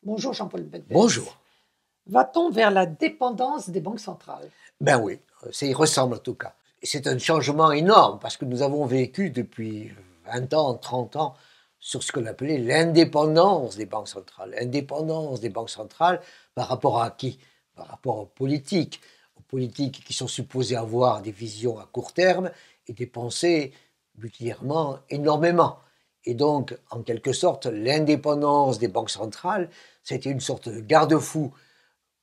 Bonjour Jean-Paul Betbetz. Bonjour. Va-t-on vers la dépendance des banques centrales? Ben oui, ça y ressemble en tout cas. Et c'est un changement énorme parce que nous avons vécu depuis 20 ans, 30 ans sur ce qu'on appelait l'indépendance des banques centrales. L'indépendance des banques centrales par rapport à qui? Par rapport aux politiques qui sont supposées avoir des visions à court terme et dépenser budgétairement énormément. Et donc, en quelque sorte, l'indépendance des banques centrales, c'était une sorte de garde-fou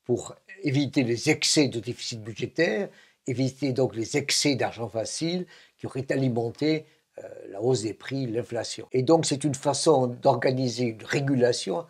pour éviter les excès de déficit budgétaire, éviter donc les excès d'argent facile qui auraient alimenté la hausse des prix, l'inflation. Et donc c'est une façon d'organiser une régulation,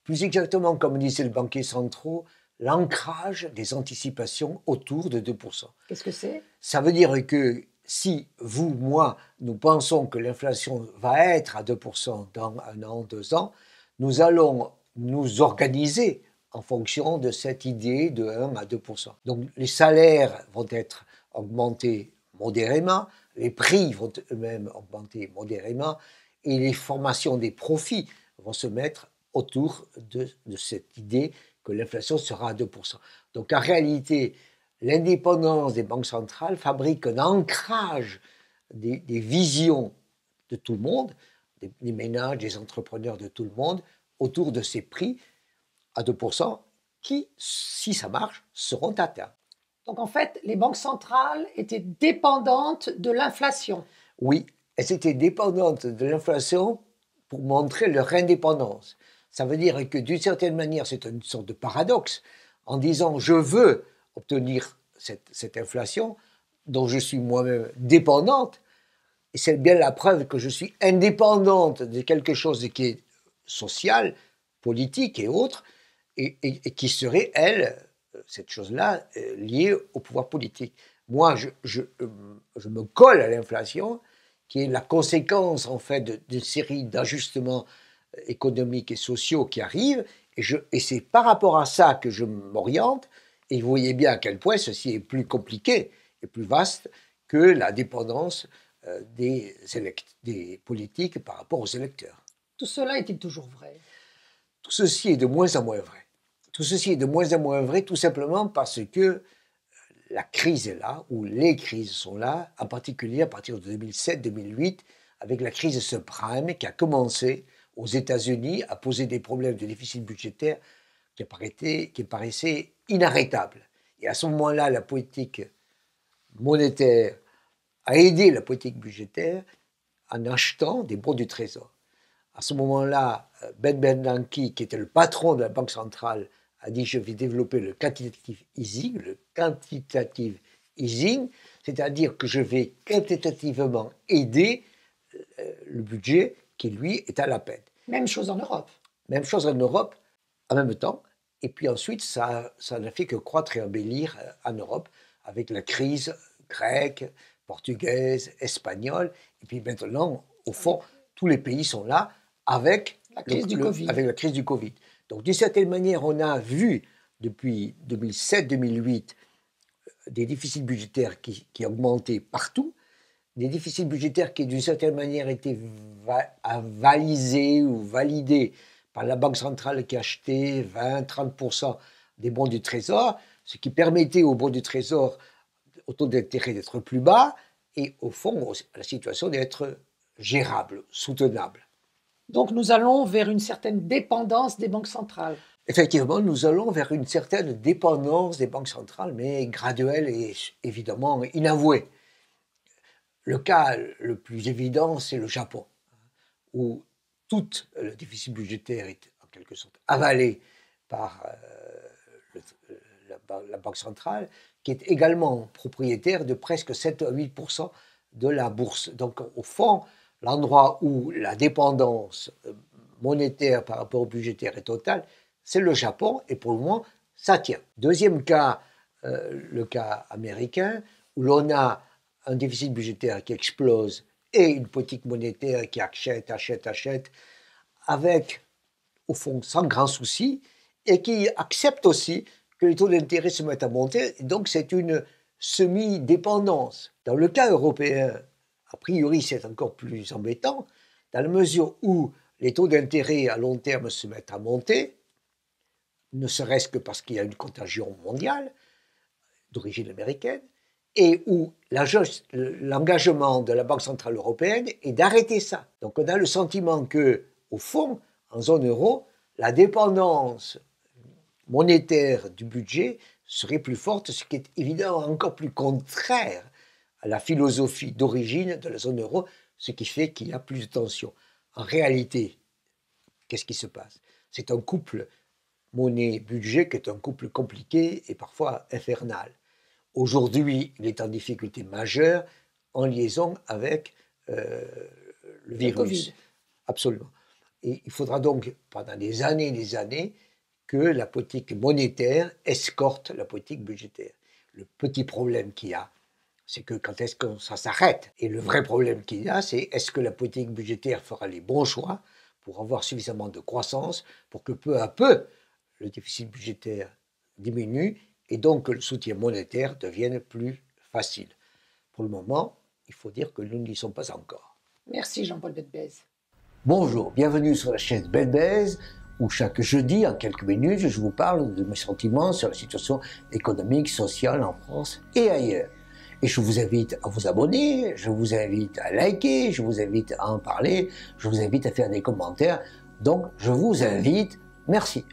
plus exactement comme disaient les banquiers centraux, l'ancrage des anticipations autour de 2%. Qu'est-ce que c'est? Ça veut dire que si vous, moi, nous pensons que l'inflation va être à 2% dans 1 an, 2 ans, nous allons nous organiser en fonction de cette idée de 1 à 2%. Donc les salaires vont être augmentés modérément, les prix vont eux-mêmes augmenter modérément, et les formations des profits vont se mettre autour de cette idée que l'inflation sera à 2%. Donc en réalité, l'indépendance des banques centrales fabrique un ancrage des visions de tout le monde, des ménages, des entrepreneurs de tout le monde, autour de ces prix à 2% qui, si ça marche, seront atteints. Donc en fait, les banques centrales étaient dépendantes de l'inflation. Oui, elles étaient dépendantes de l'inflation pour montrer leur indépendance. Ça veut dire que d'une certaine manière, c'est une sorte de paradoxe, en disant je veux obtenir cette inflation dont je suis moi-même dépendante, et c'est bien la preuve que je suis indépendante de quelque chose qui est social, politique et autre, et qui serait, elle, cette chose-là, liée au pouvoir politique. Moi, je me colle à l'inflation, qui est la conséquence, en fait, d'une série d'ajustements économiques et sociaux qui arrivent, et c'est par rapport à ça que je m'oriente, et vous voyez bien à quel point ceci est plus compliqué et plus vaste que la dépendance des politiques par rapport aux électeurs. Tout cela est-il toujours vrai? Tout ceci est de moins en moins vrai. Tout ceci est de moins en moins vrai tout simplement parce que la crise est là, ou les crises sont là, en particulier à partir de 2007-2008, avec la crise subprime qui a commencé aux États-Unis à poser des problèmes de déficit budgétaire qui paraissaient inarrêtables. Et à ce moment-là, la politique monétaire a aidé la politique budgétaire en achetant des bons du trésor. À ce moment-là, Ben Bernanke, qui était le patron de la Banque centrale, a dit « je vais développer le quantitative easing », c'est-à-dire que je vais quantitativement aider le budget qui, lui, est à la peine. Même chose en Europe. Même chose en Europe, en même temps. Et puis ensuite, ça n'a fait que croître et embellir en Europe avec la crise grecque, portugaise, espagnole. Et puis maintenant, au fond, tous les pays sont là avec la crise du Covid. Donc d'une certaine manière, on a vu depuis 2007-2008 des déficits budgétaires qui augmentaient partout, des déficits budgétaires qui d'une certaine manière étaient avalisés ou validés par la Banque centrale qui achetait 20-30% des bons du Trésor, ce qui permettait aux bons du Trésor au taux d'intérêt d'être plus bas et au fond la situation d'être gérable, soutenable. Donc nous allons vers une certaine dépendance des banques centrales. Effectivement, nous allons vers une certaine dépendance des banques centrales, mais graduelle et évidemment inavouée. Le cas le plus évident, c'est le Japon, où tout le déficit budgétaire est en quelque sorte avalé par la Banque centrale, qui est également propriétaire de presque 7 à 8% de la bourse. Donc au fond, l'endroit où la dépendance monétaire par rapport au budgétaire est totale, c'est le Japon, et pour le moment, ça tient. Deuxième cas, le cas américain, où l'on a un déficit budgétaire qui explose et une politique monétaire qui achète, avec, au fond, sans grand souci, et qui accepte aussi que les taux d'intérêt se mettent à monter. Et donc, c'est une semi-dépendance. Dans le cas européen, a priori, c'est encore plus embêtant, dans la mesure où les taux d'intérêt à long terme se mettent à monter, ne serait-ce que parce qu'il y a une contagion mondiale d'origine américaine, et où l'engagement de la Banque centrale européenne est d'arrêter ça. Donc on a le sentiment que, au fond, en zone euro, la dépendance monétaire du budget serait plus forte, ce qui est évidemment encore plus contraire à la philosophie d'origine de la zone euro, ce qui fait qu'il y a plus de tension. En réalité, qu'est-ce qui se passe? C'est un couple monnaie-budget qui est un couple compliqué et parfois infernal. Aujourd'hui, il est en difficulté majeure en liaison avec le virus. Covid. Absolument. Et il faudra donc, pendant des années, que la politique monétaire escorte la politique budgétaire. Le petit problème qu'il y a, c'est que quand est-ce que ça s'arrête? Et le vrai problème qu'il y a, c'est est-ce que la politique budgétaire fera les bons choix pour avoir suffisamment de croissance pour que peu à peu, le déficit budgétaire diminue et donc que le soutien monétaire devienne plus facile. Pour le moment, il faut dire que nous n'y sommes pas encore. Merci Jean-Paul Betbez. Bonjour, bienvenue sur la chaîne Betbez, où chaque jeudi, en quelques minutes, je vous parle de mes sentiments sur la situation économique, sociale en France et ailleurs. Et je vous invite à vous abonner, je vous invite à liker, je vous invite à en parler, je vous invite à faire des commentaires. Donc, je vous invite. Merci.